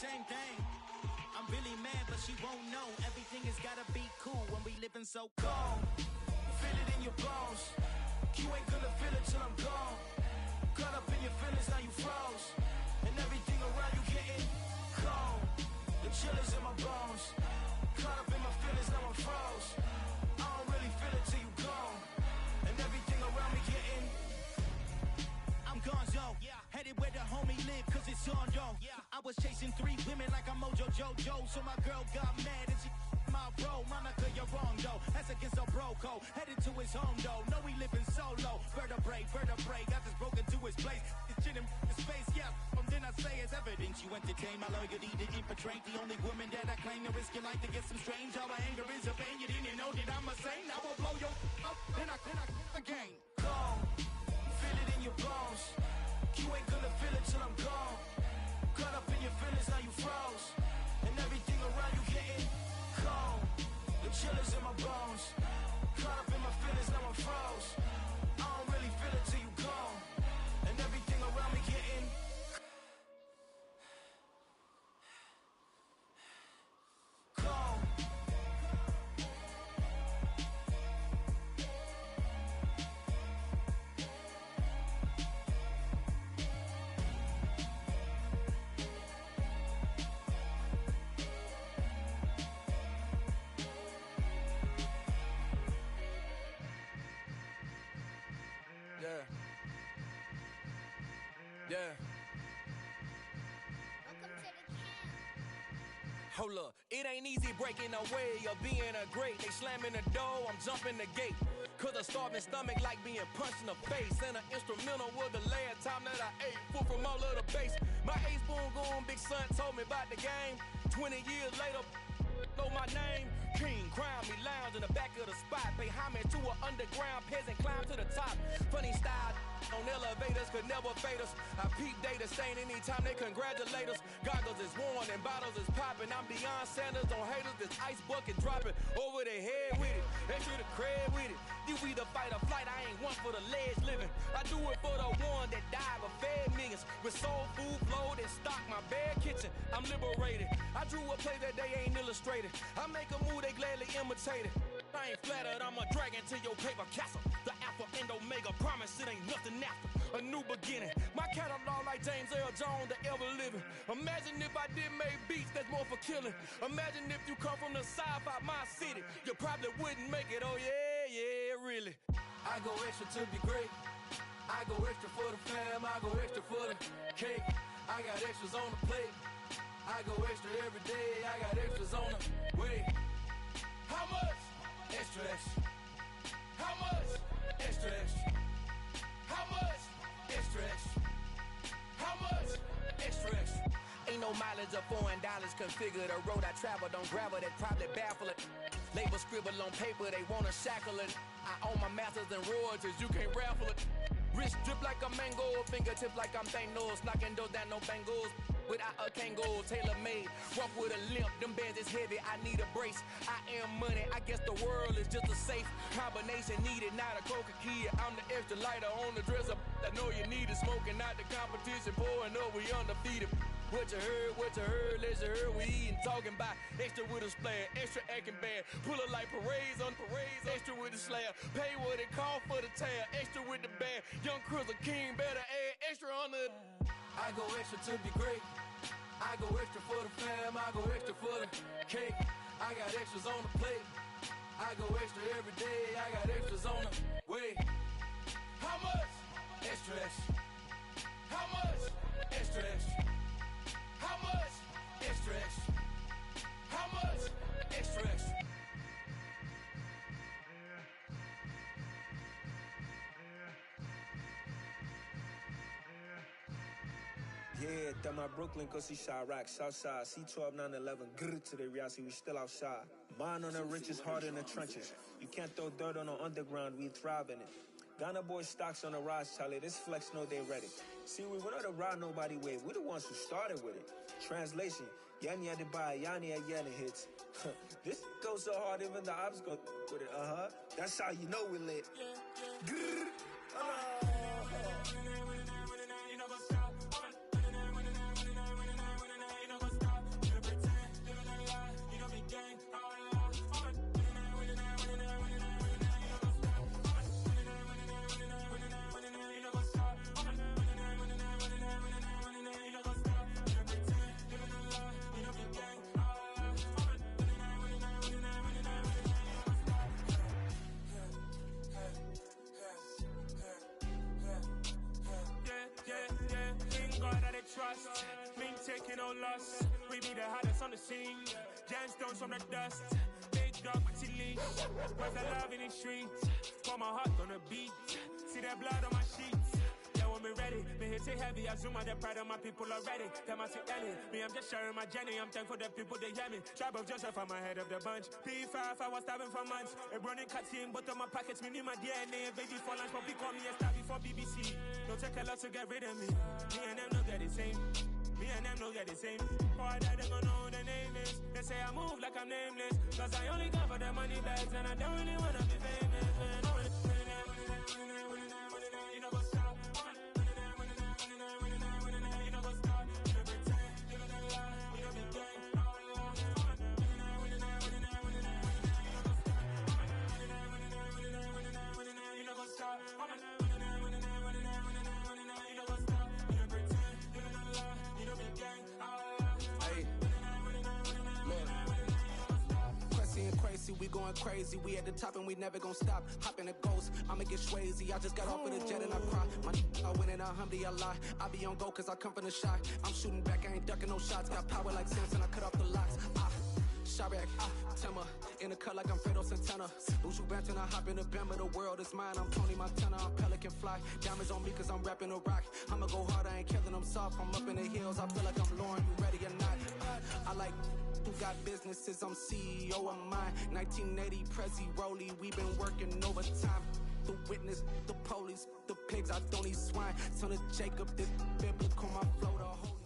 same thing. I'm really mad, but she won't know. Everything has gotta be cool when we living so cold. Feel it in your bones. You ain't gonna feel it till I'm gone. Caught up in your feelings, now you froze. And everything around you getting cold. The chill is in my bones. Caught up in my feelings, now I'm froze. I don't really feel it till you gone. And everything around me getting I'm gonzo, headed where the homie live, cause it's on, yo. I was chasing 3 women like I'm Mojo Jojo, so my girl got mad and she my bro. Monica, you're wrong, though. That's against our bro code. Headed to his home, though. No, he living solo. Vertebrae, got this broken to his place. It's chin in his face, yeah. Then I say it's evidence you entertain my loyalty to infiltrate. The only woman that I claim to risk your life to get some strange. All my anger is a pain. You didn't know that I'm a saint. I will blow your up, then I again. Gone. Feel it in your bones. You ain't gonna feel it till I'm gone. Caught up in your feelings, now you froze. And everything around you getting cold. The chill is in my bones. Caught up in my feelings, now I'm froze. I don't really feel it till you gone. And everything around me getting cold. Yeah. Hold up, it ain't easy breaking away or being a great. They slamming the door, I'm jumping the gate. Cause a starving stomach like being punched in the face. And an instrumental was the last time that I ate. Full from all of the bass. My A-Spoon Goon big son told me about the game. 20 years later, know my name. King, crown me, lounge in the back of the spot. Pay homage to an underground peasant, climb to the top. Funny style on elevators could never fade us. I peep data stain anytime they congratulate us. Goggles is worn and bottles is popping. I'm Deion Sanders on haters, this ice bucket dropping over their head with it. Extra the cred with it. You either fight or flight, I ain't one for the ledge living. I do it for the one that died but fed millions. With soul food flowed and stocked my bare kitchen. I'm liberated. I drew a play that they ain't illustrated. I make a move, they gladly imitate it. I ain't flattered, I'm a dragon to your paper castle. The Alpha and Omega, promise it ain't nothing after. A new beginning. My catalog like James Earl Jones, the ever living. Imagine if I did make beats that's more for killing. Imagine if you come from the south out my city. You probably wouldn't make it, oh yeah, really. I go extra to be great. I go extra for the fam, I go extra for the cake. I got extras on the plate. I go extra every day, I got extras on the way. How much? Extra, extra. How much? Extra, extra. How much? Extra, extra. How much? Extra, extra. Ain't no mileage of $4 configure the road I travel. Don't gravel, that probably baffle it. Label scribble on paper, they wanna shackle it. I own my masters and royalties, you can't raffle it. Wrist drip like a mango, fingertips like I'm Thanos. Knocking doors down, no bangles. Without a Kango, tailor-made. Walk with a limp, them bands is heavy, I need a brace. I am money, I guess the world is just a safe combination needed, not a coca key. I'm the extra lighter on the dresser. I know you need it, smoking out the competition, pouring up, we undefeated. What you heard, let you heard, we eatin', talking about extra with a splash, extra acting bad. Pull it like parades on parades, extra with the slab. Pay what it cost for the tab, extra with the bag. Young Cruiser King, better add extra on the. I go extra to be great. I go extra for the fam, I go extra for the cake. I got extras on the plate. I go extra every day, I got extras on the way. How much? Extra, extra. How much? Extra, extra. How much? Extra, extra. How much? Extra, extra. Yeah, that my Brooklyn, cause he shot rock, Southside, C12, 911, grrr to the reality, we still outside. Mine on the richest, heart in the trenches. You can't throw dirt on the underground, we thrive in it. Ghana boys stocks on the rise, Charlie, this flex know they ready. See, we went on the ride nobody wave, we the ones who started with it. Translation, Yani had to buy, Yani had Yana hits. This goes so hard, even the ops go with it, That's how you know we lit. Grrr, taking no loss. We be the hottest on the scene. Gemstones from the dust. Big dog, pretty leash. Where's the love in the streets? Pour my heart on the beat. See that blood on my sheets. Yeah, when me ready, me hit it heavy. I zoom out the pride of my people already. Them I see Ellie. Me, I'm just sharing my journey. I'm thankful the people they hear me. Tribe of Joseph, I'm ahead of the bunch. P5, I was starving for months. A running cut in, but on my pockets, me need my DNA. Baby for lunch, but call me a star before BBC. Don't take a lot to get rid of me. Me and them don't get the same. Me and them don't get the same. Boy, that they gon' know who the name is. They say I move like I'm nameless. Cause I only come for the money bags. And I don't really wanna be famous, man. You know what's up? You know what's up? You know pretend. You know that lie. You know be gang. You know what's up? We going crazy, we at the top and we never gon' stop. Hop in a ghost, I'ma get swayzy. I just got off of the jet and I cry. I win in a Humvee, I lie. I be on go cause I come from the shot. I'm shooting back, I ain't ducking no shots. Got power like Samson, I cut off the locks. Shabak, Timmer, in the cut like I'm Fredo Santana. Uju Banton, I hop in the Bama, the world is mine. I'm Tony Montana, I'm Pelican Fly. Diamonds on me cause I'm rapping a rock. I'ma go hard, I ain't killing them soft. I'm up in the hills, I feel like I'm Lauren, you ready or not? I like who got businesses, I'm CEO of mine. 1980 Prezi Rolly, we been working overtime. The witness, the police, the pigs, I don't eat swine. Son of Jacob, this biblical, my flow the whole.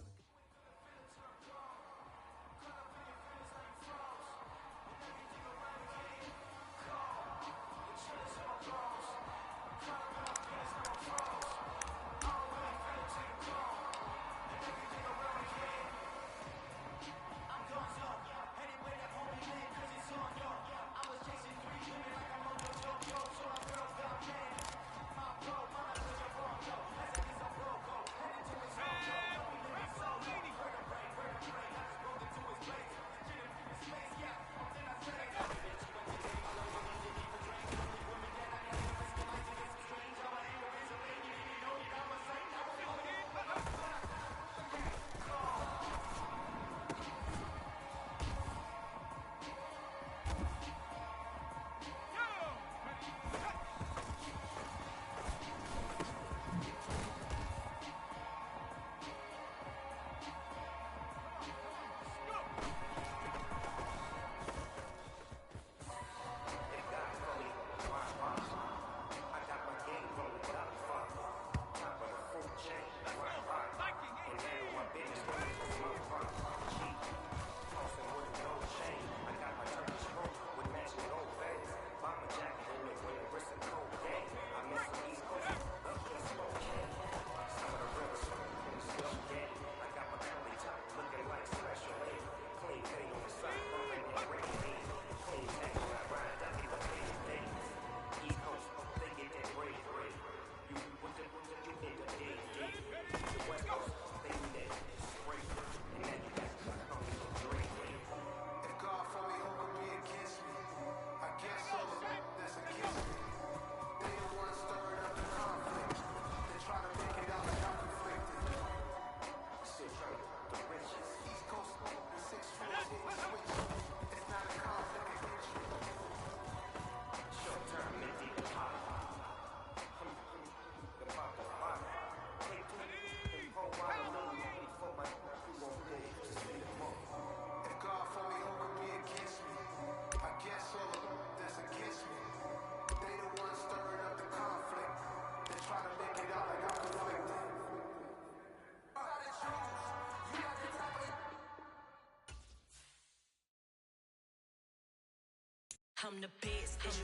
I'm the best, as you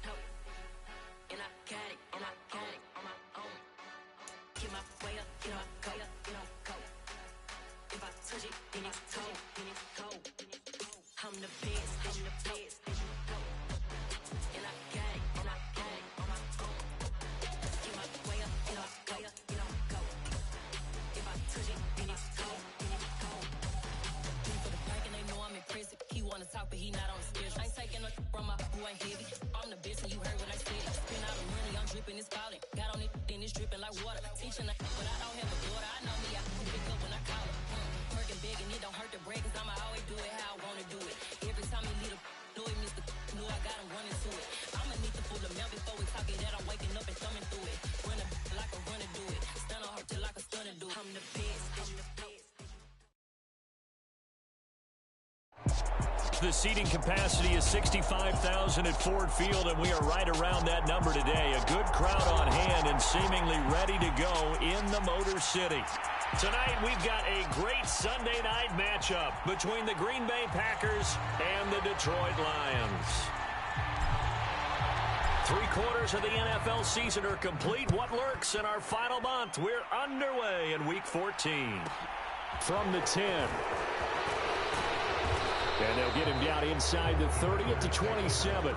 know. And I got it, on my own. Get my way up, get my go. If I touch it, then it's cold. I'm the best, as you know. And I got it, on my own. Get my way up, get my go. If I touch it, then it's cold. Leave for the park and they know I'm impressive. He wanna talk, but he not on the schedule. I ain't taking no from my who ain't heavy. I'm the best and you heard what I said. Spend all the money, I'm dripping, it's falling. Got on it, then it's dripping like water. Teaching but I don't have a daughter. I know me, I can pick up when I call her. hurt the break, cause I'ma always do it how I wanna do it. Every time he lead a know it means the know I got him running to it. I'ma need the full amount before we talk it that I'm waking up and thumbing through it. Run a like a runner do it. Stun a heart till like a stunner do it. I'm the best. The seating capacity is 65,000 at Ford Field, and we are right around that number today. A good crowd on hand and seemingly ready to go in the Motor City. Tonight, we've got a great Sunday night matchup between the Green Bay Packers and the Detroit Lions. 3/4 of the NFL season are complete. What lurks in our final month? We're underway in Week 14. From the 10. And they'll get him down inside the 30 at the 27.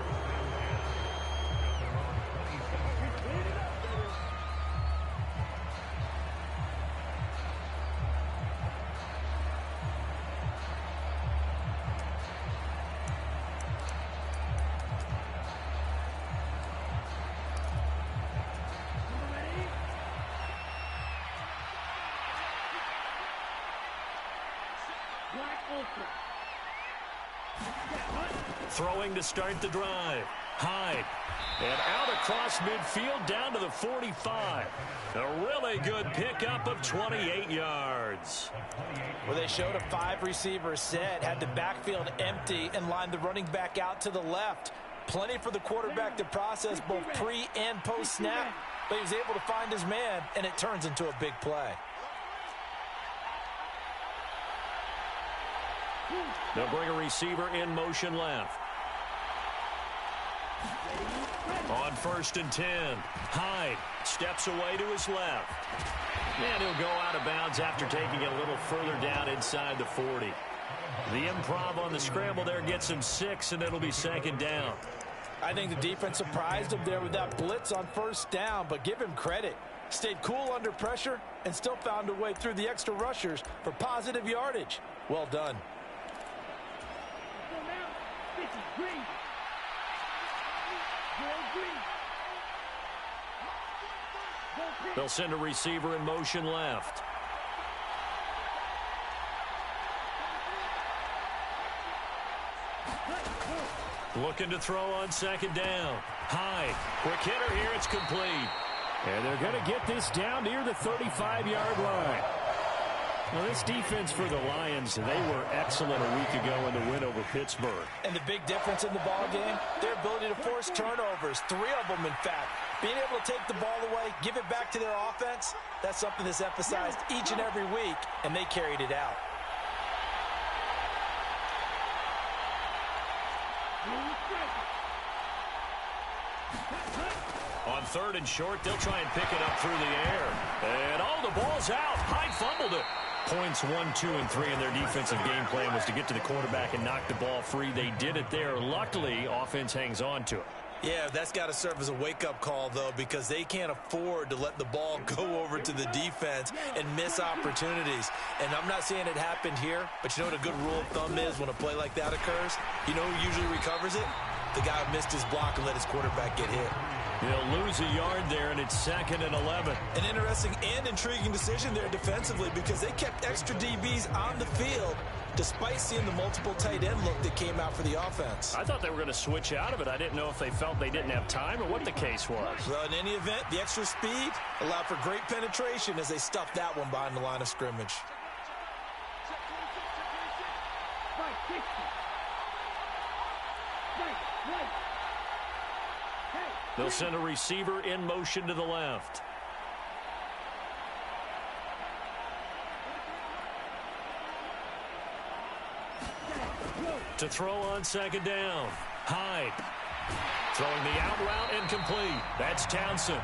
Throwing to start the drive. Hyde. And out across midfield down to the 45. A really good pickup of 28 yards. Well, they showed a 5-receiver set, had the backfield empty, and lined the running back out to the left. Plenty for the quarterback to process both pre- and post-snap, but he was able to find his man, and it turns into a big play. They'll bring a receiver in motion left. On 1st and 10, Hyde steps away to his left. And he'll go out of bounds after taking it a little further down inside the 40. The improv on the scramble there gets him 6, and it'll be 2nd down. I think the defense surprised him there with that blitz on 1st down, but give him credit. Stayed cool under pressure and still found a way through the extra rushers for positive yardage. Well done. They'll send a receiver in motion left. Looking to throw on 2nd down. Hyde. Quick hitter here. It's complete. And they're going to get this down near the 35-yard line. Well, this defense for the Lions, they were excellent a week ago in the win over Pittsburgh. And the big difference in the ball game, their ability to force turnovers, 3 of them, in fact. Being able to take the ball away, give it back to their offense, that's something that's emphasized each and every week, and they carried it out. On 3rd and short, they'll try and pick it up through the air. And, the ball's out. Hyde fumbled it. Points 1, 2, and 3 in their defensive game plan was to get to the quarterback and knock the ball free. They did it there. Luckily, offense hangs on to it. Yeah, that's got to serve as a wake-up call, though, because they can't afford to let the ball go over to the defense and miss opportunities. And I'm not saying it happened here, but you know what a good rule of thumb is when a play like that occurs? You know who usually recovers it? The guy who missed his block and let his quarterback get hit. He'll lose a yard there, and it's 2nd and 11. An interesting and intriguing decision there defensively because they kept extra DBs on the field despite seeing the multiple tight end look that came out for the offense. I thought they were going to switch out of it. I didn't know if they felt they didn't have time or what the case was. Well, in any event, the extra speed allowed for great penetration as they stuffed that one behind the line of scrimmage. They'll send a receiver in motion to the left. To throw on 2nd down. Hyde. Throwing the out route incomplete. That's Townsend.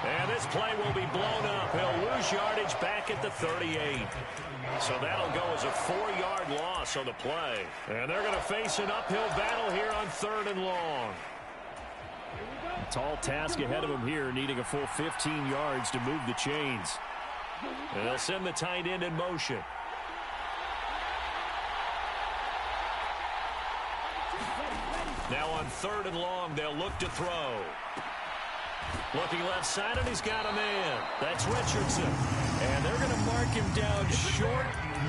And this play will be blown up. He'll lose yardage back at the 38. So that'll go as a 4-yard loss on the play. And they're going to face an uphill battle here on 3rd and long. Tall task ahead of him here, needing a full 15 yards to move the chains. And they'll send the tight end in motion. Now on 3rd and long, they'll look to throw. Looking left side, and he's got a man. That's Richardson. And they're going to mark him down short,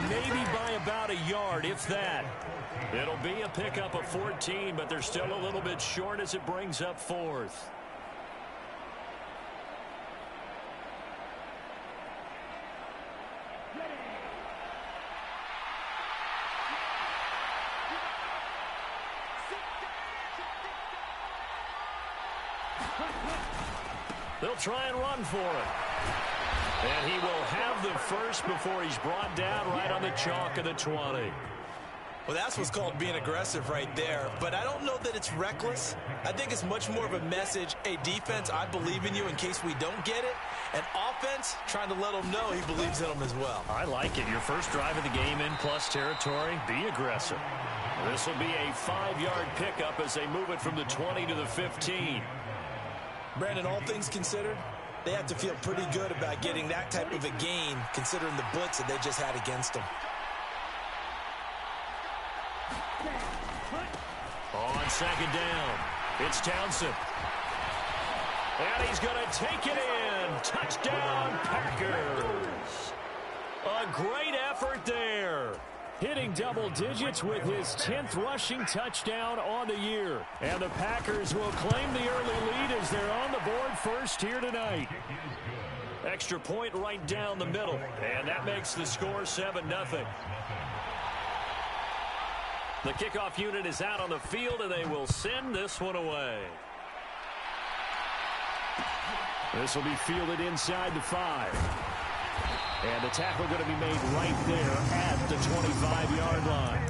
maybe by about a yard, if that. It'll be a pickup of 14, but they're still a little bit short as it brings up fourth. They'll try and run for it. And he will have the first before he's brought down right on the chalk of the 20. Well, that's what's called being aggressive right there. But I don't know that it's reckless. I think it's much more of a message. Hey, defense, I believe in you in case we don't get it. And offense, trying to let him know he believes in them as well. I like it. Your first drive of the game in plus territory, be aggressive. This will be a 5-yard pickup as they move it from the 20 to the 15. Brandon, all things considered, they have to feel pretty good about getting that type of a gain considering the blitz that they just had against them. On second down, it's Townsend. And he's going to take it in. Touchdown, Packers. A great effort there. Hitting double digits with his 10th rushing touchdown on the year. And the Packers will claim the early lead as they're on the board first here tonight. Extra point right down the middle. And that makes the score 7-0. The kickoff unit is out on the field, and they will send this one away. This will be fielded inside the 5. And the tackle going to be made right there at the 25-yard line.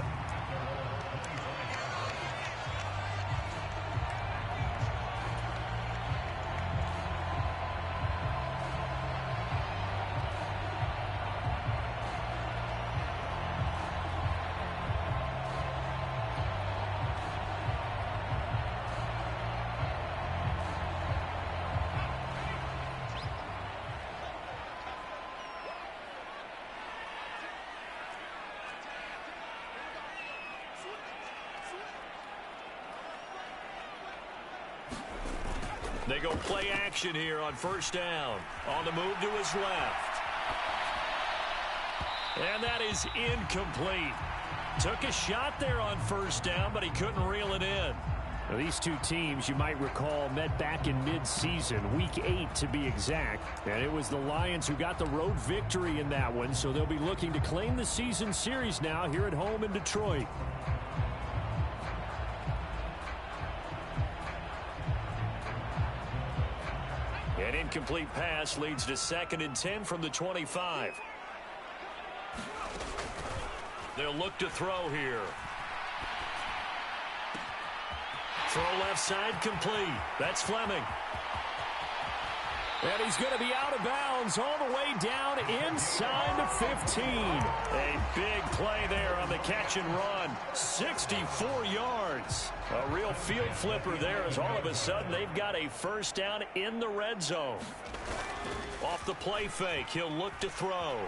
They go play action here on first down. On the move to his left. And that is incomplete. Took a shot there on first down, but he couldn't reel it in. Now, these two teams, you might recall, met back in mid-season, week 8 to be exact. And it was the Lions who got the road victory in that one, so they'll be looking to claim the season series now here at home in Detroit. An incomplete pass leads to 2nd and 10 from the 25. They'll look to throw here. Throw left side complete. That's Fleming. And he's going to be out of bounds all the way down inside the 15. A big play there on the catch and run. 64 yards. A real field flipper there as all of a sudden they've got a first down in the red zone. Off the play fake, he'll look to throw.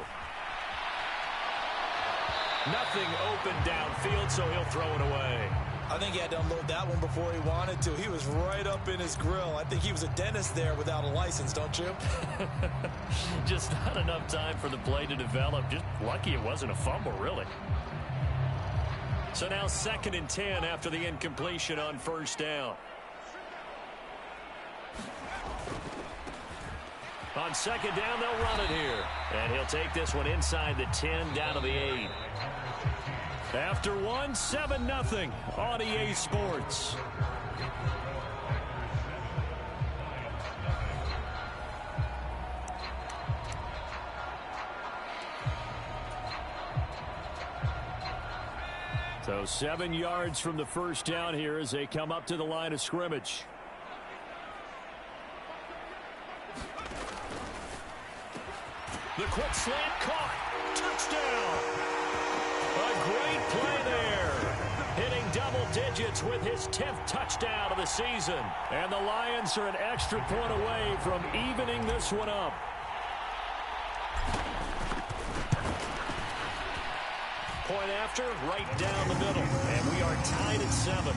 Nothing open downfield, so he'll throw it away. I think he had to unload that one before he wanted to. He was right up in his grill. I think he was a dentist there without a license, don't you? Just not enough time for the play to develop. Just lucky it wasn't a fumble, really. So now 2nd and 10 after the incompletion on first down. On second down, they'll run it here. And he'll take this one inside the 10 down to the 8. After one, 7-0 on EA Sports. So 7 yards from the first down here as they come up to the line of scrimmage. The quick slant caught. Touchdown. A great play there. Hitting double digits with his 10th touchdown of the season. And the Lions are an extra point away from evening this one up. Point after, right down the middle. And we are tied at 7.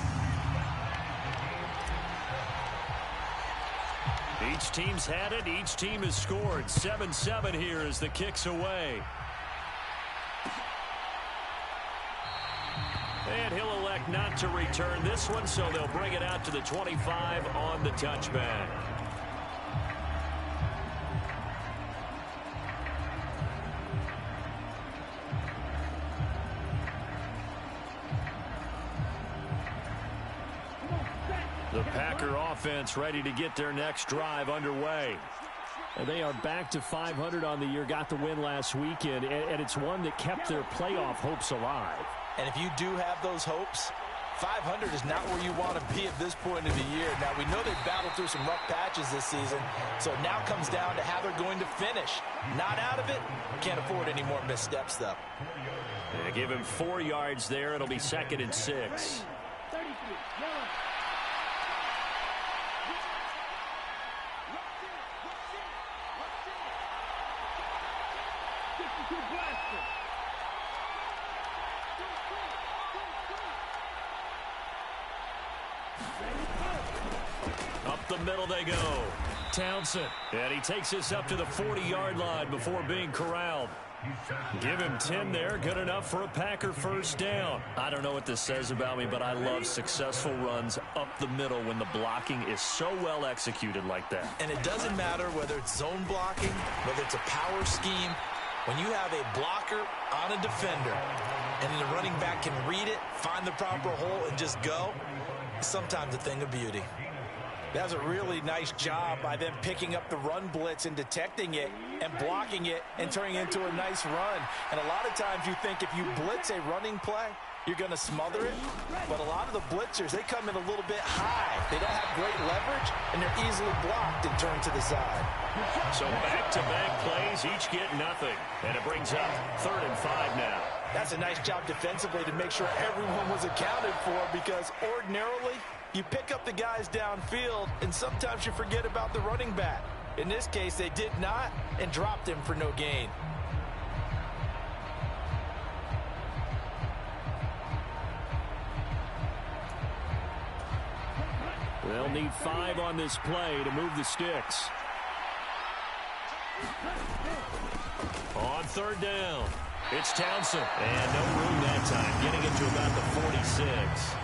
Each team's had it. Each team has scored. 7-7 here as the kick's away. And he'll elect not to return this one, so they'll bring it out to the 25 on the touchback. The Packer offense ready to get their next drive underway. They are back to 500 on the year, got the win last weekend, and it's one that kept their playoff hopes alive. And if you do have those hopes, 500 is not where you want to be at this point of the year. Now, we know they've battled through some rough patches this season, so it now comes down to how they're going to finish. Not out of it. Can't afford any more missteps, though. They give him 4 yards there. It'll be 2nd and 6. Up the middle they go. Townsend. And he takes us up to the 40-yard line before being corralled. Give him 10 there. Good enough for a Packer first down. I don't know what this says about me, but I love successful runs up the middle when the blocking is so well executed like that. And it doesn't matter whether it's zone blocking, whether it's a power scheme. When you have a blocker on a defender and the running back can read it, find the proper hole, and just go, it's sometimes a thing of beauty. That was a really nice job by them picking up the run blitz and detecting it and blocking it and turning it into a nice run. And a lot of times you think if you blitz a running play, you're going to smother it. But a lot of the blitzers, they come in a little bit high. They don't have great leverage, and they're easily blocked and turned to the side. So back-to-back plays, each get nothing. And it brings up 3rd and 5 now. That's a nice job defensively to make sure everyone was accounted for, because ordinarily you pick up the guys downfield and sometimes you forget about the running back. In this case, they did not and dropped him for no gain. They'll need 5 on this play to move the sticks. On 3rd down, it's Townsend. And no room that time, getting it to about the 46.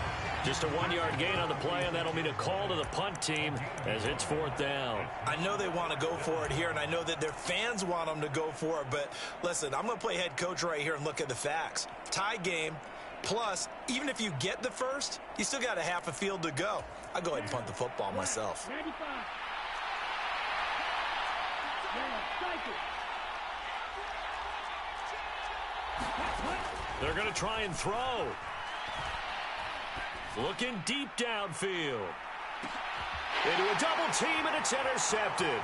Just a 1-yard gain on the play, and that'll mean a call to the punt team as it's 4th down. I know they want to go for it here, and I know that their fans want them to go for it, but listen, I'm going to play head coach right here and look at the facts. Tie game, plus, even if you get the first, you still got a half a field to go. I'll go ahead and punt the football myself. They're going to try and throw. Looking deep downfield. Into a double team, and it's intercepted.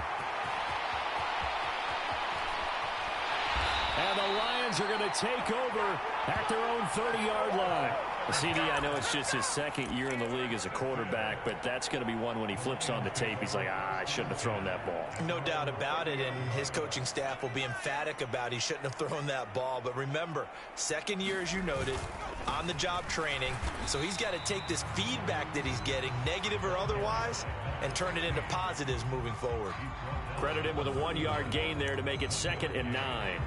And the Lions are going to take over at their own 30-yard line. CD, I know it's just his 2nd year in the league as a quarterback, but that's going to be one when he flips on the tape, he's like, I shouldn't have thrown that ball. No doubt about it, and his coaching staff will be emphatic about he shouldn't have thrown that ball. But remember, 2nd year, as you noted, on-the-job training, so he's got to take this feedback that he's getting, negative or otherwise, and turn it into positives moving forward. Credit him with a 1-yard gain there to make it 2nd and 9.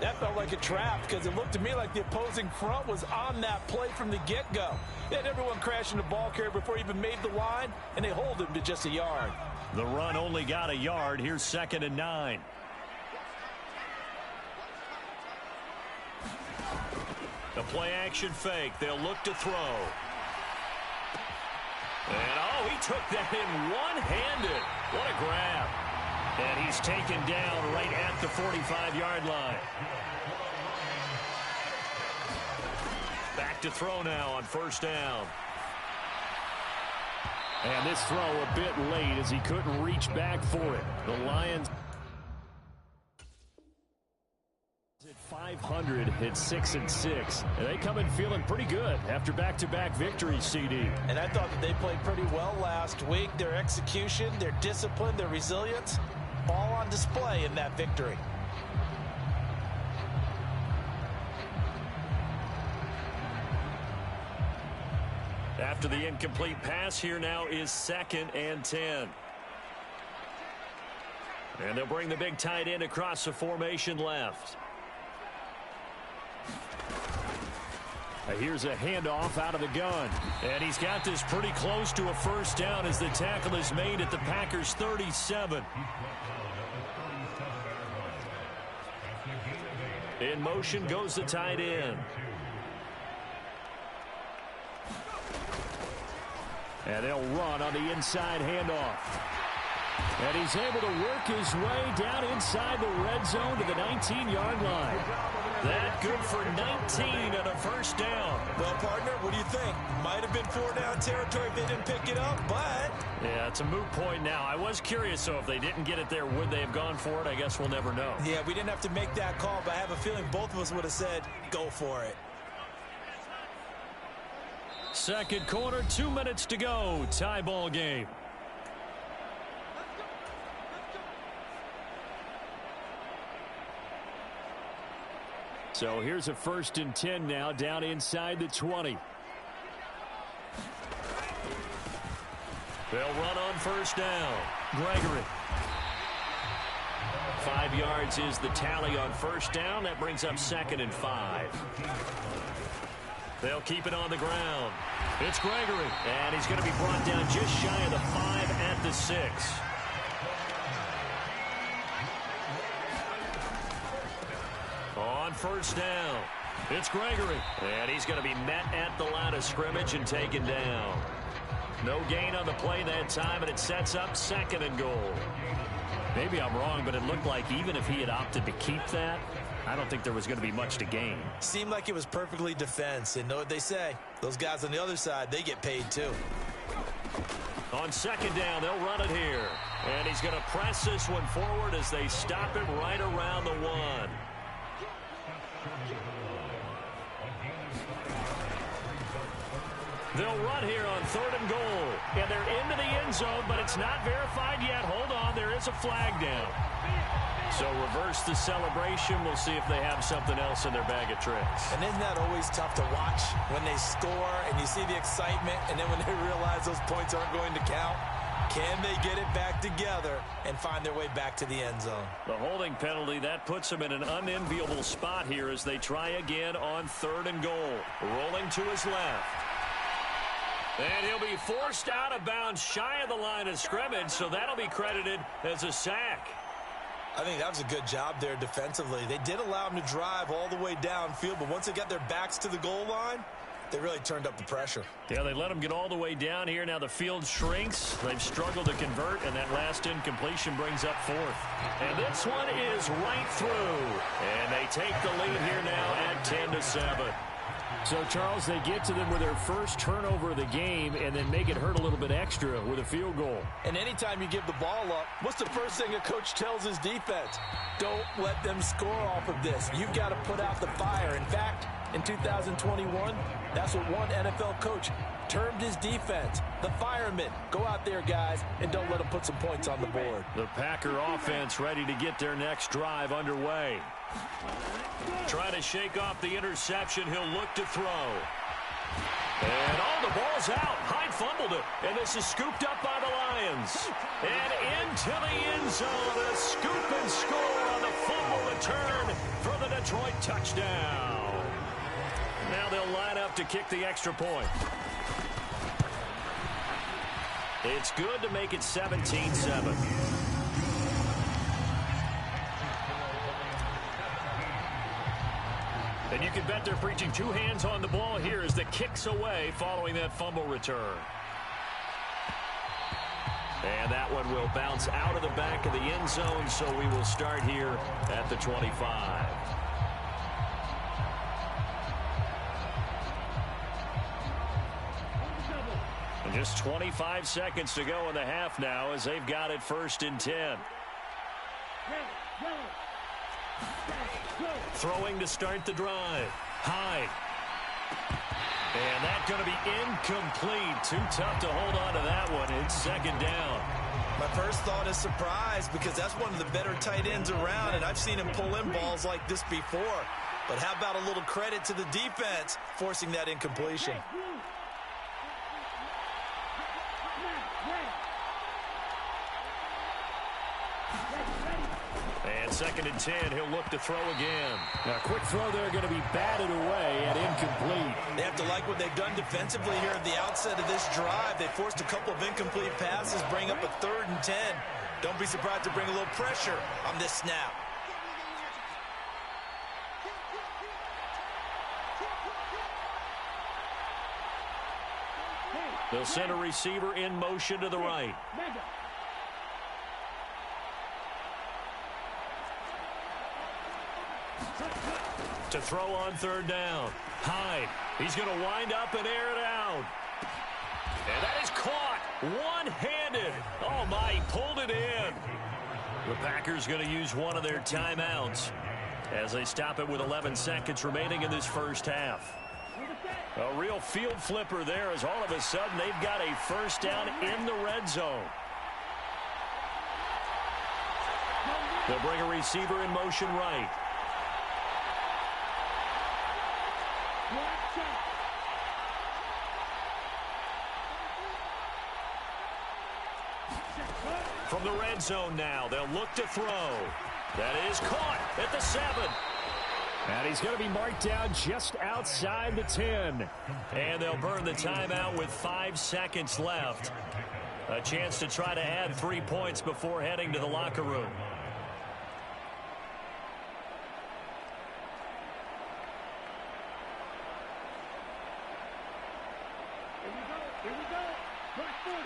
That felt like a trap because it looked to me like the opposing front was on that play from the get-go. They had everyone crashing the ball carrier before he even made the line, and they hold him to just a yard. The run only got a yard. Here's 2nd and 9. The play-action fake. They'll look to throw. And, he took that in one-handed. What a grab. And he's taken down right at the 45-yard line. Back to throw now on 1st down. And this throw a bit late as he couldn't reach back for it. The Lions at 500 at 6-6. And they come in feeling pretty good after back-to-back victories, CD. And I thought that they played pretty well last week. Their execution, their discipline, their resilience, all on display in that victory. After the incomplete pass, here now is 2nd and 10. And they'll bring the big tight end across the formation left. Here's a handoff out of the gun. And he's got this pretty close to a first down as the tackle is made at the Packers' 37. In motion goes the tight end. And they'll run on the inside handoff. And he's able to work his way down inside the red zone to the 19-yard line. That good for 19 and a first down. Well, partner, what do you think? Might have been 4-down territory if they didn't pick it up, but... Yeah, it's a moot point now. I was curious, so if they didn't get it there, would they have gone for it? I guess we'll never know. Yeah, we didn't have to make that call, but I have a feeling both of us would have said, go for it. Second quarter, 2 minutes to go. Tie ball game. So here's a 1st and 10 now, down inside the 20. They'll run on first down. Gregory. 5 yards is the tally on first down. That brings up 2nd and 5. They'll keep it on the ground. It's Gregory. And he's going to be brought down just shy of the 5 at the 6. On first down, it's Gregory. And he's going to be met at the line of scrimmage and taken down. No gain on the play that time, and it sets up 2nd and goal. Maybe I'm wrong, but it looked like even if he had opted to keep that, I don't think there was going to be much to gain. Seemed like it was perfectly defense. And know what they say? Those guys on the other side, they get paid too. On 2nd down, they'll run it here. And he's going to press this one forward as they stop it right around the 1. They'll run here on 3rd and goal. And they're into the end zone, but it's not verified yet. Hold on, there is a flag down. So reverse the celebration. We'll see if they have something else in their bag of tricks. And isn't that always tough to watch when they score and you see the excitement, and then when they realize those points aren't going to count? Can they get it back together and find their way back to the end zone? The holding penalty, that puts them in an unenviable spot here as they try again on 3rd and goal. Rolling to his left. And he'll be forced out of bounds shy of the line of scrimmage, so that'll be credited as a sack. I think that was a good job there defensively. They did allow him to drive all the way downfield, but once they got their backs to the goal line, they really turned up the pressure. Yeah, they let him get all the way down here. Now the field shrinks. They've struggled to convert, and that last incompletion brings up 4th. And this one is right through. And they take the lead here now at 10-7. So, Charles, they get to them with their first turnover of the game and then make it hurt a little bit extra with a field goal. And anytime you give the ball up, what's the first thing a coach tells his defense? Don't let them score off of this. You've got to put out the fire. In fact, in 2021, that's what one NFL coach termed his defense, the firemen. Go out there, guys, and don't let them put some points on the board. The Packer offense ready to get their next drive underway. Trying to shake off the interception. He'll look to throw. And the ball's out. Hyde fumbled it. And this is scooped up by the Lions. And into the end zone. A scoop and score on the fumble return for the Detroit touchdown. Now they'll line up to kick the extra point. It's good to make it 17-7. And you can bet they're preaching 2 hands on the ball here as the kick's away following that fumble return. And that one will bounce out of the back of the end zone, so we will start here at the 25. And just 25 seconds to go in the half now as they've got it 1st and 10. Throwing to start the drive. Hyde. And that's going to be incomplete. Too tough to hold on to that one. It's 2nd down. My first thought is surprise because that's one of the better tight ends around, and I've seen him pull in balls like this before. But how about a little credit to the defense forcing that incompletion? And 2nd and 10, he'll look to throw again. A quick throw there going to be batted away and incomplete. They have to like what they've done defensively here at the outset of this drive. They forced a couple of incomplete passes, bring up a 3rd and 10. Don't be surprised to bring a little pressure on this snap. They'll send a receiver in motion to the right. To throw on 3rd down. Hyde. He's going to wind up and air it out. And that is caught one-handed. Oh, my, he pulled it in. The Packers going to use one of their timeouts as they stop it with 11 seconds remaining in this first half. A real field flipper there as all of a sudden they've got a first down in the red zone. They'll bring a receiver in motion right. From the red zone now, they'll look to throw. That is caught at the 7. And he's going to be marked down just outside the 10. And they'll burn the timeout with 5 seconds left. A chance to try to add 3 points before heading to the locker room. Here we go. Clock 40.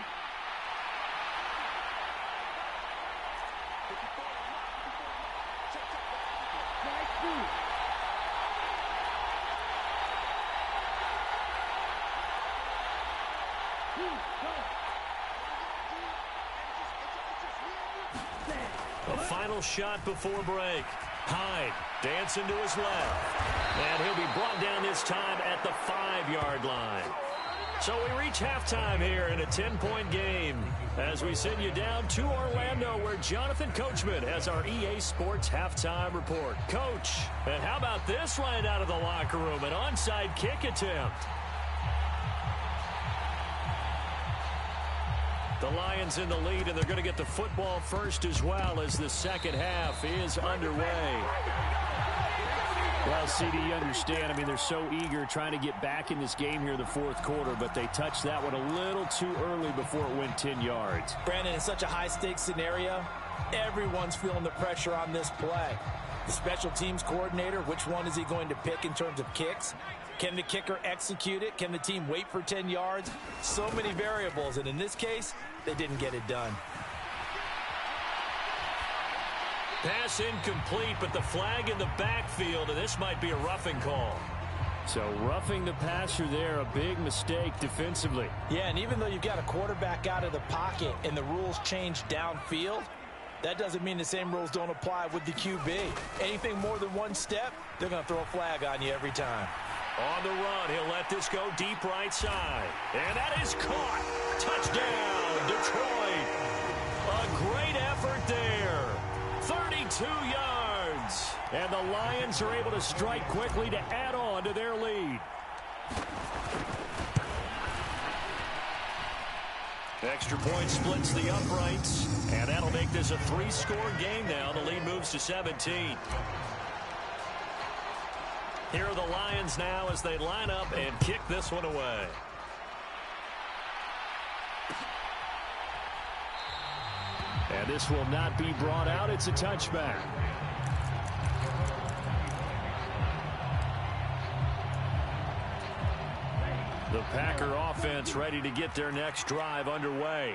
A final shot before break. Hyde dancing to his left. And he'll be brought down this time at the 5-yard line. So we reach halftime here in a 10-point game as we send you down to Orlando where Jonathan Coachman has our EA Sports halftime report. Coach, and how about this right out of the locker room? An onside kick attempt. The Lions in the lead, and they're going to get the football first as well as the second half is underway. Well, CD, you understand. I mean, they're so eager trying to get back in this game here in the fourth quarter, but they touched that one a little too early before it went 10 yards. Brandon, in such a high-stakes scenario, everyone's feeling the pressure on this play. The special teams coordinator, which one is he going to pick in terms of kicks? Can the kicker execute it? Can the team wait for 10 yards? So many variables, and in this case, they didn't get it done. Pass incomplete, but the flag in the backfield, and this might be a roughing call. So roughing the passer there, a big mistake defensively. Yeah, and even though you've got a quarterback out of the pocket and the rules change downfield, that doesn't mean the same rules don't apply with the QB. Anything more than one step, they're going to throw a flag on you every time. On the run, he'll let this go deep right side. And that is caught. Touchdown, Detroit. A great effort there. 32 yards. And the Lions are able to strike quickly to add on to their lead. Extra point splits the uprights. And that'll make this a 3-score game now. The lead moves to 17. Here are the Lions now as they line up and kick this one away. And this will not be brought out. It's a touchback. The Packer offense ready to get their next drive underway.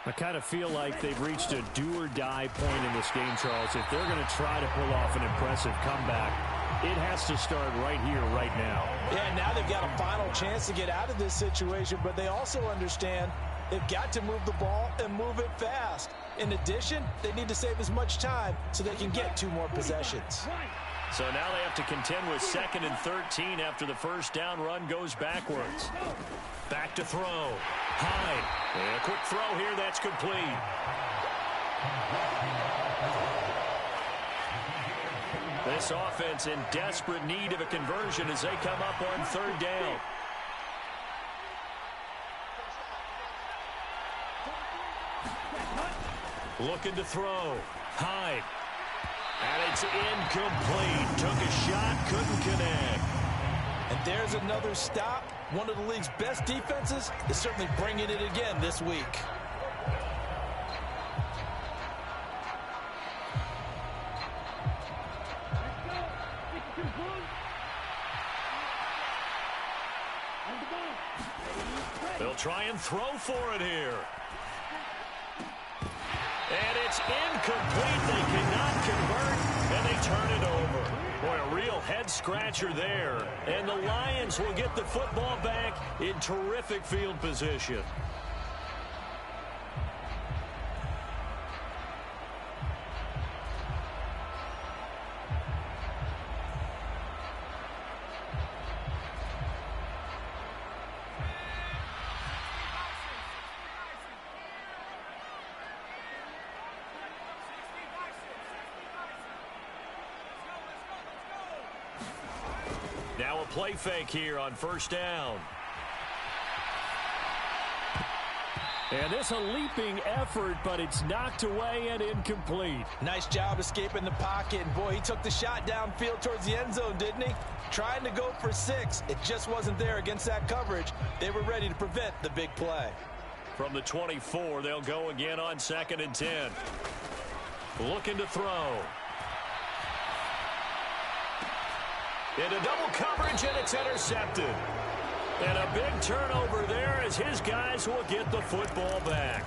I kind of feel like they've reached a do-or-die point in this game, Charles. If they're going to try to pull off an impressive comeback, it has to start right here, right now. Yeah, now they've got a final chance to get out of this situation, but they also understand they've got to move the ball and move it fast. In addition, they need to save as much time so they can get 2 more possessions. So now they have to contend with 2nd and 13 after the first down run goes backwards. Back to throw. Hyde. And a quick throw here. That's complete. This offense in desperate need of a conversion as they come up on 3rd down. Looking to throw. Hyde. And it's incomplete. Took a shot, couldn't connect. And there's another stop. One of the league's best defenses is certainly bringing it again this week. They'll try and throw for it here. And it's incomplete. They cannot convert, and they turn it over. Boy, a real head-scratcher there. And the Lions will get the football back in terrific field position. Now a play fake here on first down. And this a leaping effort, but it's knocked away and incomplete. Nice job escaping the pocket. And boy, he took the shot downfield towards the end zone, didn't he? Trying to go for 6. It just wasn't there against that coverage. They were ready to prevent the big play. From the 24, they'll go again on 2nd and 10. Looking to throw. Into double coverage, and it's intercepted. And a big turnover there as his guys will get the football back.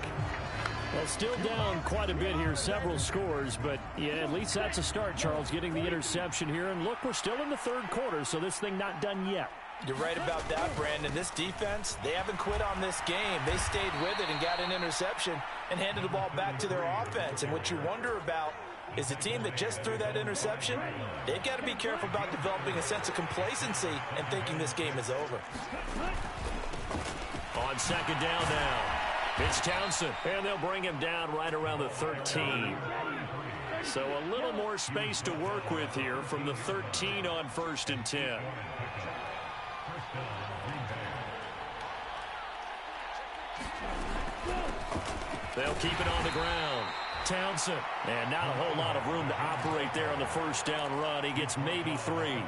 Well, still down quite a bit here, several scores, but yeah, at least that's a start, Charles, getting the interception here. And look, we're still in the third quarter, so this thing not done yet. You're right about that, Brandon. This defense, they haven't quit on this game. They stayed with it and got an interception and handed the ball back to their offense. And what you wonder about is a team that just threw that interception, they've got to be careful about developing a sense of complacency and thinking this game is over. On 2nd down now, it's Townsend, and they'll bring him down right around the 13. So a little more space to work with here from the 13 on 1st and 10. They'll keep it on the ground. Townsend, and not a whole lot of room to operate there on the first down run. He gets maybe 3.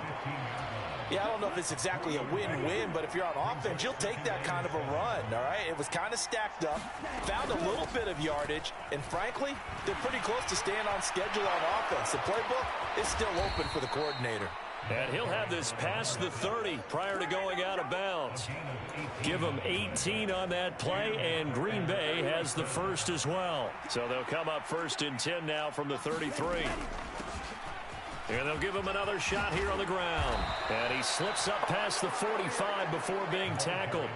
Yeah, I don't know if it's exactly a win-win, but if you're on offense, you'll take that kind of a run, all right? It was kind of stacked up, found a little bit of yardage, and frankly, they're pretty close to staying on schedule on offense. The playbook is still open for the coordinator. And he'll have this past the 30 prior to going out of bounds. Give him 18 on that play, and Green Bay has the first as well. So they'll come up 1st and 10 now from the 33. And they'll give him another shot here on the ground. And he slips up past the 45 before being tackled.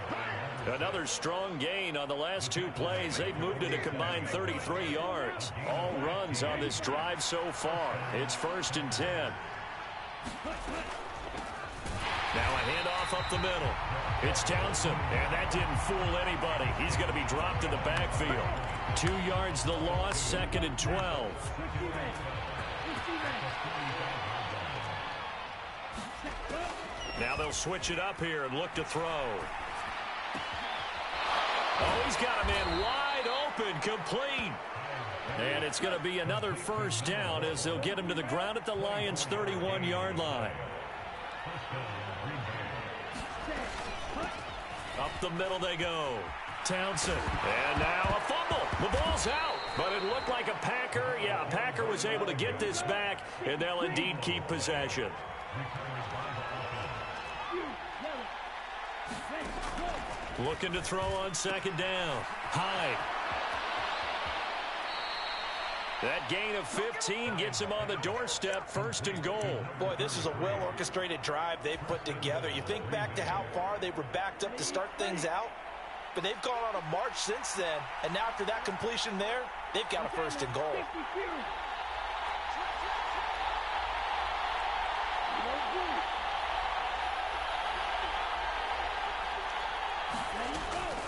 Another strong gain on the last 2 plays. They've moved it a combined 33 yards. All runs on this drive so far. It's 1st and 10. Now a handoff up the middle. It's Townsend, and that didn't fool anybody. He's going to be dropped in the backfield. 2 yards the loss, 2nd and 12. Now they'll switch it up here and look to throw. Oh, he's got a man wide open, complete. And it's going to be another first down as they'll get him to the ground at the Lions' 31-yard line. Up the middle they go. Townsend. And now a fumble. The ball's out. But it looked like a Packer. Yeah, a Packer was able to get this back, and they'll indeed keep possession. Looking to throw on 2nd down. Hyde. That gain of 15 gets him on the doorstep, 1st and goal. Boy, this is a well-orchestrated drive they've put together. You think back to how far they were backed up to start things out, but they've gone on a march since then, and now after that completion there, they've got a 1st and goal.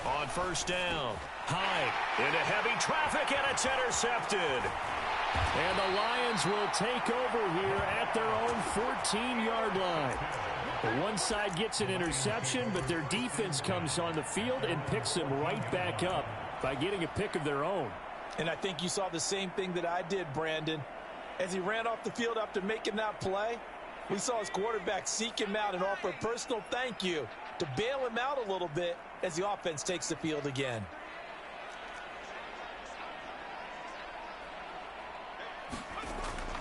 On 1st down, Hyde into heavy traffic, and it's intercepted. And the Lions will take over here at their own 14-yard line. The one side gets an interception, but their defense comes on the field and picks them right back up by getting a pick of their own. And I think you saw the same thing that I did, Brandon. as he ran off the field after making that play. We saw his quarterback seek him out and offer a personal thank you to bail him out a little bit as the offense takes the field again.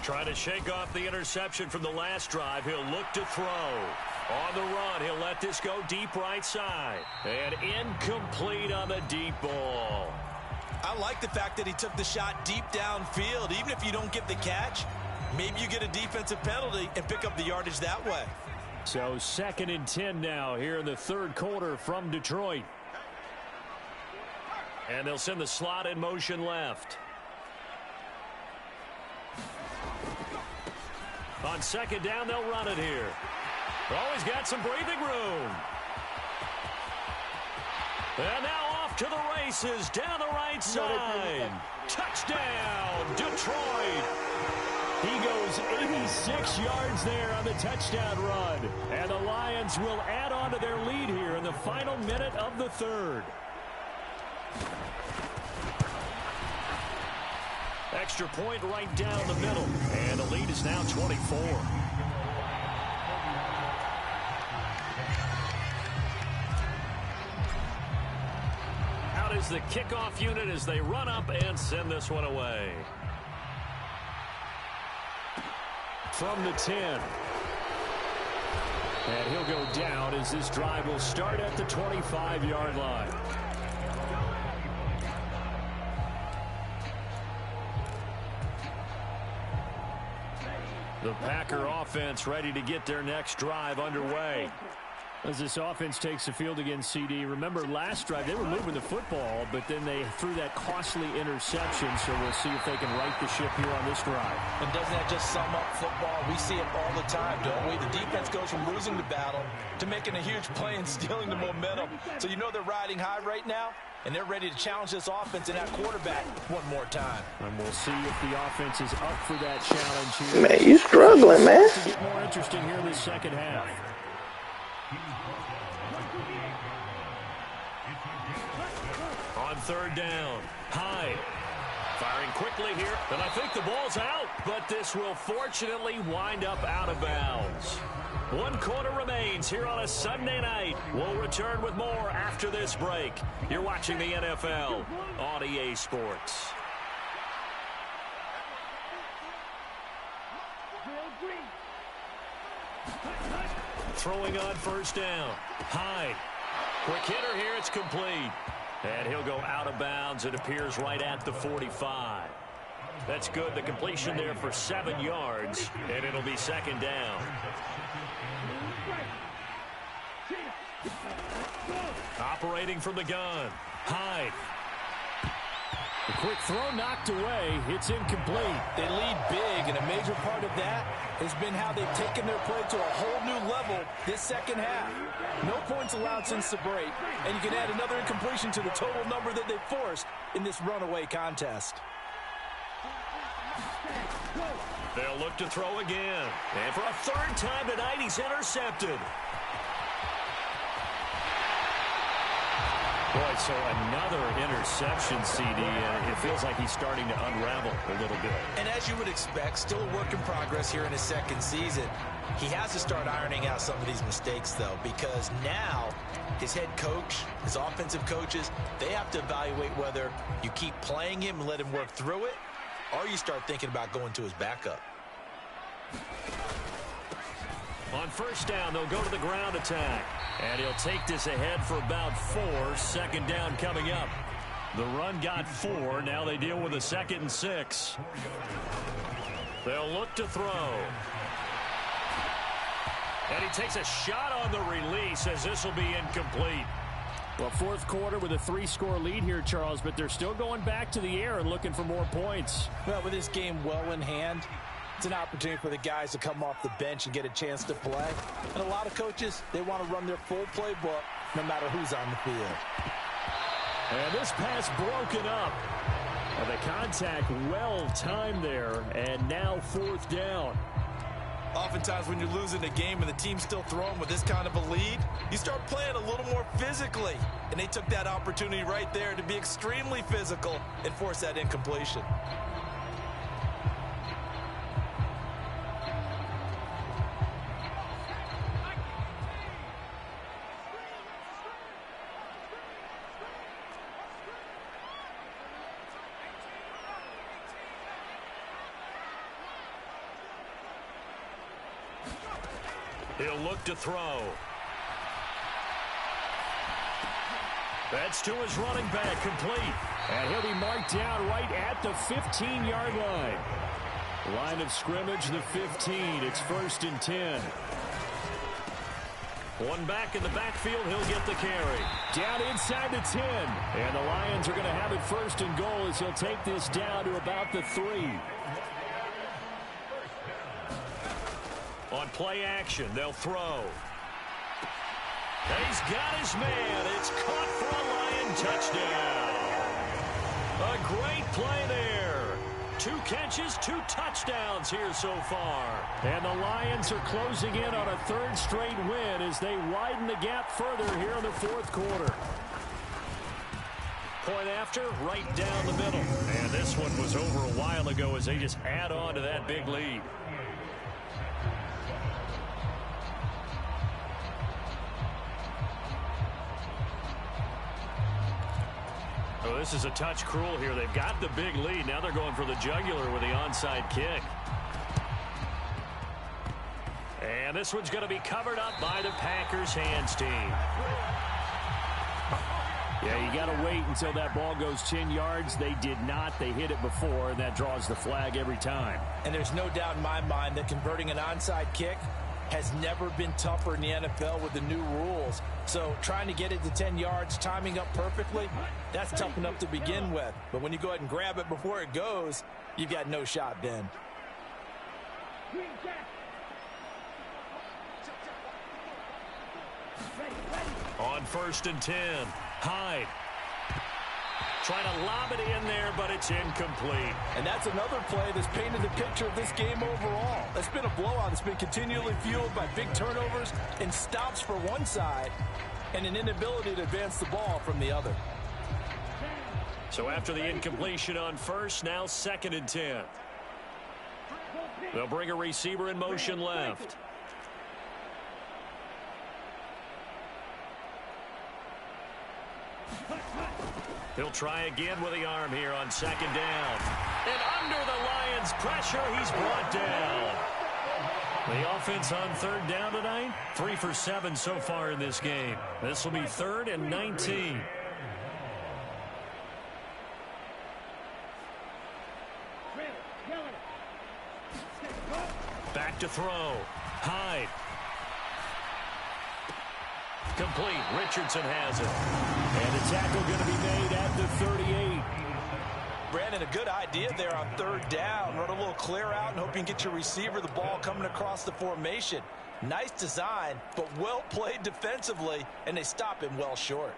Trying to shake off the interception from the last drive. He'll look to throw. On the run, he'll let this go deep right side. And incomplete on the deep ball. I like the fact that he took the shot deep downfield. Even if you don't get the catch, maybe you get a defensive penalty and pick up the yardage that way. So 2nd and 10 now here in the third quarter from Detroit. And they'll send the slot in motion left. On 2nd down, they'll run it here. Always got some breathing room. And now off to the races down the right side. Touchdown, Detroit. He goes 86 yards there on the touchdown run. And the Lions will add on to their lead here in the final minute of the third. Extra point right down the middle. And the lead is now 24. Out is the kickoff unit as they run up and send this one away. From the 10. And he'll go down as this drive will start at the 25-yard line. The Packer offense ready to get their next drive underway. As this offense takes the field against CD, remember last drive they were moving the football, but then they threw that costly interception, so we'll see if they can right the ship here on this drive. And doesn't that just sum up football? We see it all the time, don't we? The defense goes from losing the battle to making a huge play and stealing the momentum. So you know they're riding high right now, and they're ready to challenge this offense and that quarterback one more time. And we'll see if the offense is up for that challenge here. Man, you struggling, man. To get more interesting here in the second half. On 3rd down, Hyde firing quickly here, and I think the ball's out, but this will fortunately wind up out of bounds. 1 quarter remains here on a Sunday night. We'll return with more after this break. You're watching the NFL on EA Sports. Throwing on 1st down, Hyde. Quick hitter here, it's complete. And he'll go out of bounds. It appears right at the 45. That's good. The completion there for 7 yards, and it'll be 2nd down. Operating from the gun, Hyde. The quick throw knocked away. It's incomplete. They lead big, and a major part of that has been how they've taken their play to a whole new level this second half. No points allowed since the break, and you can add another incompletion to the total number that they've forced in this runaway contest. They'll look to throw again. And for a 3rd time tonight, he's intercepted. Boy, so another interception, CD, and it feels like he's starting to unravel a little bit. And as you would expect, still a work in progress here in his 2nd season. He has to start ironing out some of these mistakes, though, because now his head coach, his offensive coaches, they have to evaluate whether you keep playing him and let him work through it, or you start thinking about going to his backup. On 1st down, they'll go to the ground attack. And he'll take this ahead for about 4. 2nd down coming up. The run got 4. Now they deal with a 2nd and 6. They'll look to throw. And he takes a shot on the release as this will be incomplete. Well, 4th quarter with a 3-score lead here, Charles, but they're still going back to the air and looking for more points. Well, with this game well in hand, it's an opportunity for the guys to come off the bench and get a chance to play. And a lot of coaches, they want to run their full playbook no matter who's on the field. And this pass broken up. And the contact well timed there, and now 4th down. Oftentimes when you're losing a game and the team's still throwing with this kind of a lead, you start playing a little more physically. And they took that opportunity right there to be extremely physical and force that incompletion. He'll look to throw. That's to his running back, complete. And he'll be marked down right at the 15-yard line. Line of scrimmage, the 15. It's 1st and 10. One back in the backfield, he'll get the carry. Down inside the 10. And the Lions are going to have it 1st and goal as he'll take this down to about the 3. On play action, they'll throw. He's got his man. It's caught for a Lion touchdown. A great play there. 2 catches, 2 touchdowns here so far. And the Lions are closing in on a 3rd straight win as they widen the gap further here in the 4th quarter. Point after, right down the middle. And this one was over a while ago as they just add on to that big lead. Oh, this is a touch cruel here. They've got the big lead. Now they're going for the jugular with the onside kick. And this one's going to be covered up by the Packers hands team. Yeah, you got to wait until that ball goes 10 yards. They did not. They hit it before, and that draws the flag every time. And there's no doubt in my mind that converting an onside kick has never been tougher in the NFL with the new rules. So trying to get it to 10 yards, timing up perfectly, that's tough enough to begin with. But when you go ahead and grab it before it goes, you've got no shot then. On 1st and 10, Hyde. Trying to lob it in there, but it's incomplete. And that's another play that's painted the picture of this game overall. It's been a blowout. It's been continually fueled by big turnovers and stops for one side and an inability to advance the ball from the other. So after the incompletion on 1st, now 2nd and 10. They'll bring a receiver in motion left. He'll try again with the arm here on 2nd down. And under the Lions' pressure, he's brought down. The offense on 3rd down tonight, 3 for 7 so far in this game. This will be 3rd and 19. Back to throw. Hyde. Complete. Richardson has it. And the tackle going to be made at the 38. Brandon, a good idea there on 3rd down. Run a little clear out and hope you can get your receiver the ball coming across the formation. Nice design, but well played defensively, and they stop him well short.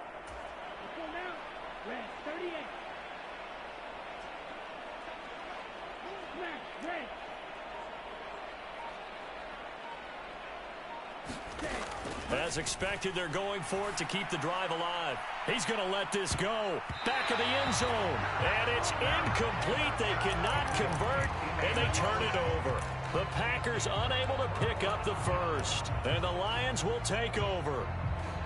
As expected, they're going for it to keep the drive alive. He's going to let this go. Back of the end zone. And it's incomplete. They cannot convert, and they turn it over. The Packers unable to pick up the 1st. And the Lions will take over.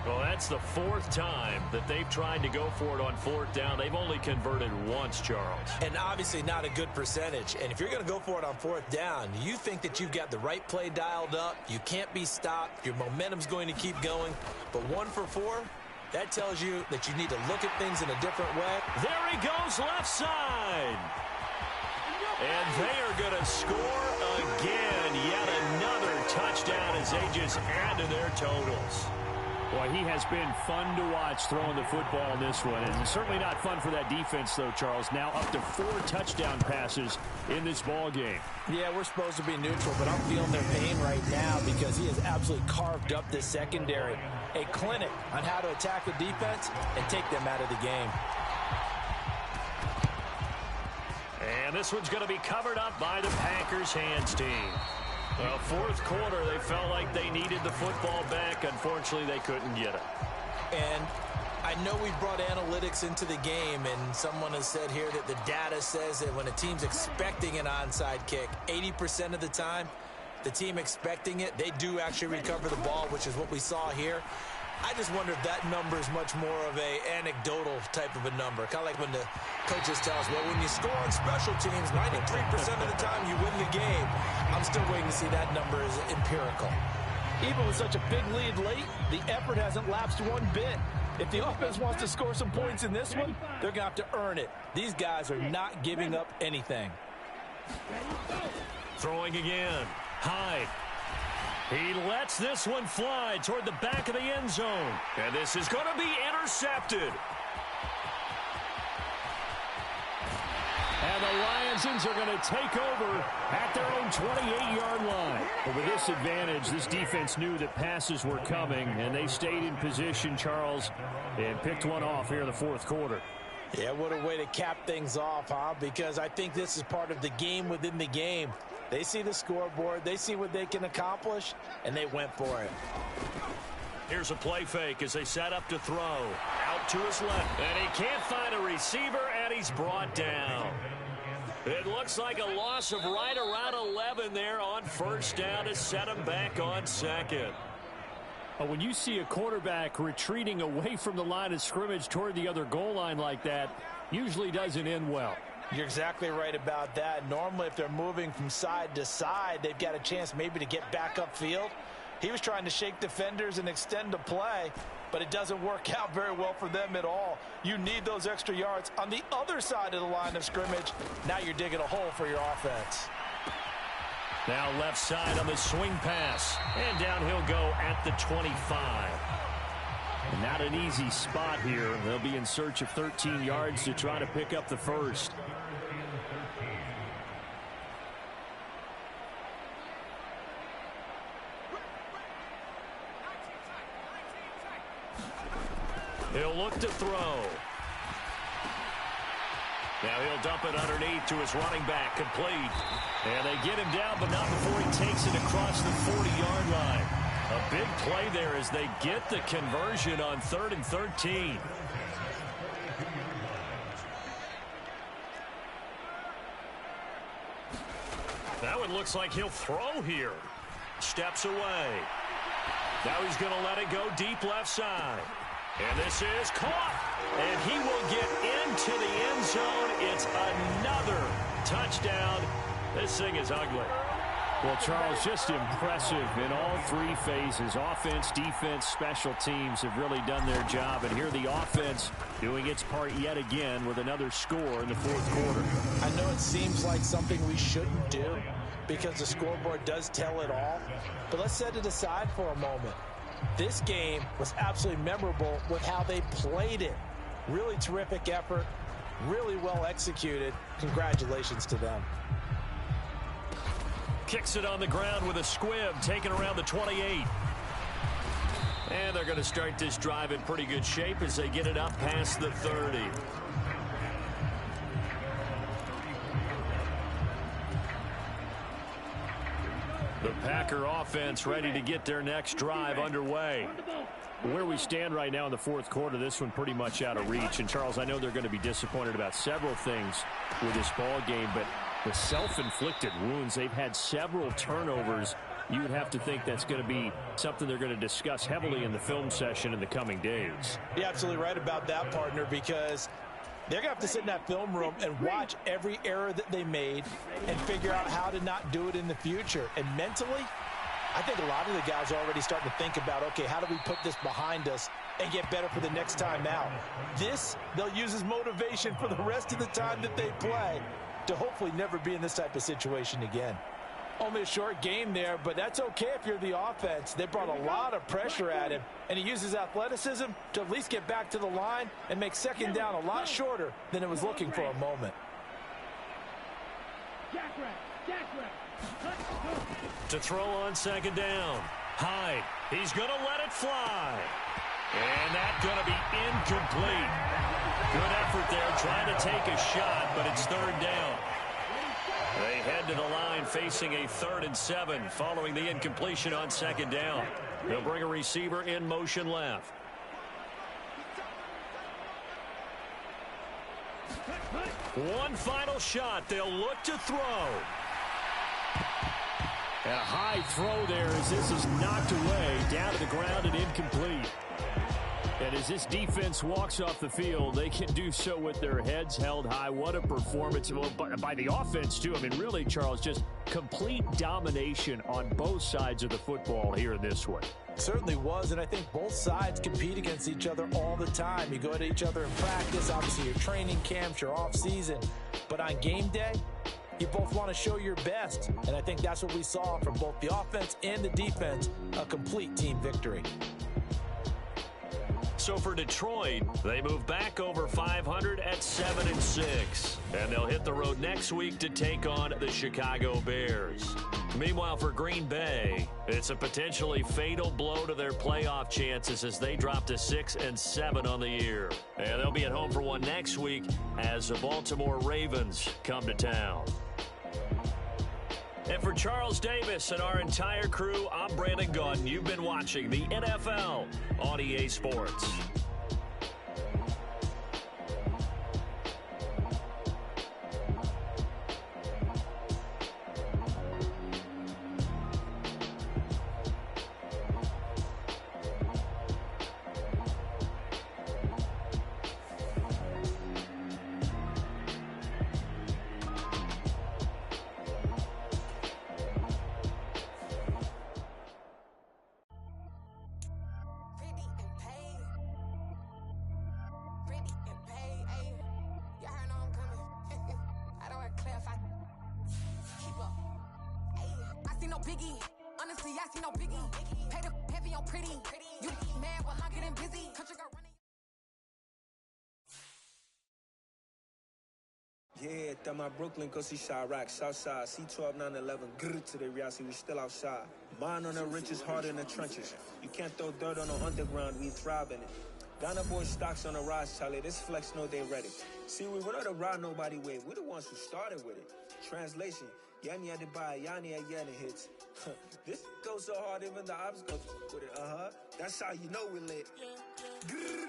Well, that's the 4th time that they've tried to go for it on 4th down. They've only converted once, Charles. And obviously not a good percentage. And if you're going to go for it on 4th down, you think that you've got the right play dialed up. You can't be stopped. Your momentum's going to keep going. But 1 for 4, that tells you that you need to look at things in a different way. There he goes, left side. And they are going to score again. Yet another touchdown as they just add to their totals. Boy, he has been fun to watch throwing the football in this one. And certainly not fun for that defense, though, Charles. Now up to 4 touchdown passes in this ball game. Yeah, we're supposed to be neutral, but I'm feeling their pain right now because he has absolutely carved up this secondary. A clinic on how to attack the defense and take them out of the game. And this one's going to be covered up by the Packers hands team. Well, 4th quarter, they felt like they needed the football back. Unfortunately, they couldn't get it. And I know we brought analytics into the game, and someone has said here that the data says that when a team's expecting an onside kick, 80% of the time, the team expecting it, they do actually recover the ball, which is what we saw here. I just wonder if that number is much more of a anecdotal type of a number. Kind of like when the coaches tell us, well, when you score on special teams, 93% of the time you win the game. I'm still waiting to see that number as empirical. Even with such a big lead late, the effort hasn't lapsed one bit. If the offense wants to score some points in this one, they're going to have to earn it. These guys are not giving up anything. Throwing again. Hyde. He lets this one fly toward the back of the end zone. And this is going to be intercepted. And the Lions are going to take over at their own 28-yard line. But with this advantage, this defense knew that passes were coming, and they stayed in position, Charles, and picked one off here in the fourth quarter. Yeah, what a way to cap things off, huh? Because I think this is part of the game within the game. They see the scoreboard, they see what they can accomplish, and they went for it. Here's a play fake as they set up to throw. Out to his left, and he can't find a receiver, and he's brought down. It looks like a loss of right around 11 there on first down to set him back on second. When you see a quarterback retreating away from the line of scrimmage toward the other goal line like that, usually doesn't end well. You're exactly right about that. Normally, if they're moving from side to side, they've got a chance maybe to get back upfield. He was trying to shake defenders and extend the play, but it doesn't work out very well for them at all. You need those extra yards on the other side of the line of scrimmage. Now you're digging a hole for your offense. Now left side on the swing pass. And down he'll go at the 25. Not an easy spot here. They'll be in search of 13 yards to try to pick up the first. He'll look to throw. Now he'll dump it underneath to his running back, complete. And they get him down, but not before he takes it across the 40-yard line. A big play there as they get the conversion on 3rd and 13. That one looks like he'll throw here. Steps away. Now he's going to let it go deep left side. And this is caught. And he will get into the end zone. It's another touchdown. This thing is ugly. Well, Charles, just impressive in all three phases. Offense, defense, special teams have really done their job. And here the offense doing its part yet again with another score in the fourth quarter. I know it seems like something we shouldn't do because the scoreboard does tell it all. But let's set it aside for a moment. This game was absolutely memorable with how they played it. Really terrific effort, really well executed. Congratulations to them. Kicks it on the ground with a squib, taken around the 28. And they're going to start this drive in pretty good shape as they get it up past the 30. The Packer offense ready to get their next drive underway. Where we stand right now in the fourth quarter, this one pretty much out of reach. And, Charles, I know they're going to be disappointed about several things with this ball game, but the self-inflicted wounds, they've had several turnovers. You would have to think that's going to be something they're going to discuss heavily in the film session in the coming days. You're absolutely right about that, partner, because they're going to have to sit in that film room and watch every error that they made and figure out how to not do it in the future. And mentally, I think a lot of the guys are already starting to think about, okay, how do we put this behind us and get better for the next time out? This, they'll use as motivation for the rest of the time that they play to hopefully never be in this type of situation again. Only a short game there, but that's okay if you're the offense. They brought a lot of pressure at him, and he uses athleticism to at least get back to the line and make second down a lot shorter than it was looking for a moment. To throw on second down. Hyde. He's going to let it fly. And that's going to be incomplete. Good effort there trying to take a shot, but it's third down. They head to the line facing a 3rd and 7 following the incompletion on second down. They'll bring a receiver in motion left. One final shot. They'll look to throw. And a high throw there as this is knocked away down to the ground and incomplete. And as this defense walks off the field, they can do so with their heads held high. What a performance by the offense, too. I mean, really, Charles, just complete domination on both sides of the football here in this one. Certainly was, and I think both sides compete against each other all the time. You go at each other in practice, obviously your training camps, your off-season. But on game day, you both want to show your best. And I think that's what we saw from both the offense and the defense, a complete team victory. So for Detroit, they move back over 500 at 7-6. And they'll hit the road next week to take on the Chicago Bears. Meanwhile, for Green Bay, it's a potentially fatal blow to their playoff chances as they drop to 6-7 on the year. And they'll be at home for one next week as the Baltimore Ravens come to town. And for Charles Davis and our entire crew, I'm Brandon Gaudin. You've been watching the NFL on EA Sports. Biggie, honestly, I see no biggie. Pay the heavy on pretty. You mad while I'm getting busy. Country girl running. Yeah, that my Brooklyn, go see Chirac, Southside, C12, 911, grr to the Riasi, we still outside. Mine on the riches, hard in the trenches. You can't throw dirt on the underground, we thrive in it. Ghana boys stocks on the rise, Charlie, this flex know they ready. See, we without a ride, nobody wave, we the ones who started with it. Translation, Yanni had to buy, Yanni at Yanni hits. This goes so hard, even the ops go with it, That's how you know we lit. Grr,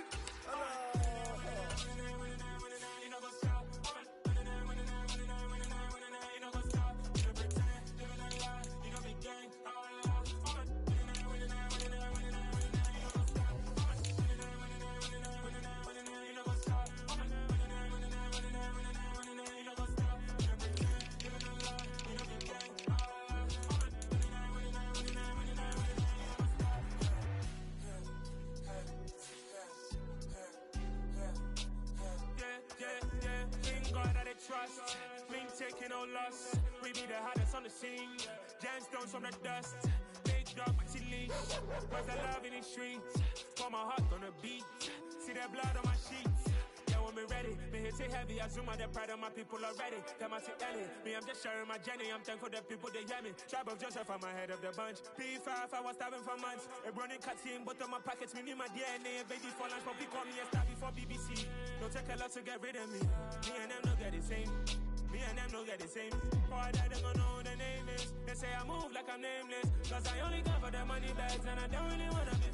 Trust, we ain't taking no loss. We be the hottest on the scene. Gemstones from the dust. Big dog, but she leash. Where's the love in the streets? Pour my heart on the beat. See that blood on my sheets. Yeah, when we ready, me hit it heavy. I zoom out the pride of my people already. Them I see Ellie. Me, I'm just sharing my journey. I'm thankful that people they hear me. Tribe of Joseph, I'm ahead of the bunch. P5, I was starving for months. A running cut team, but on my pockets, me need my DNA. Baby for lunch, but we call me a star before BBC. Don't take a lot to get rid of me. Me and them don't get the same. Me and them don't get the same. Boy, that they gonna know who the name is. They say I move like I'm nameless. Cause I only care for the money bags and I don't really wanna be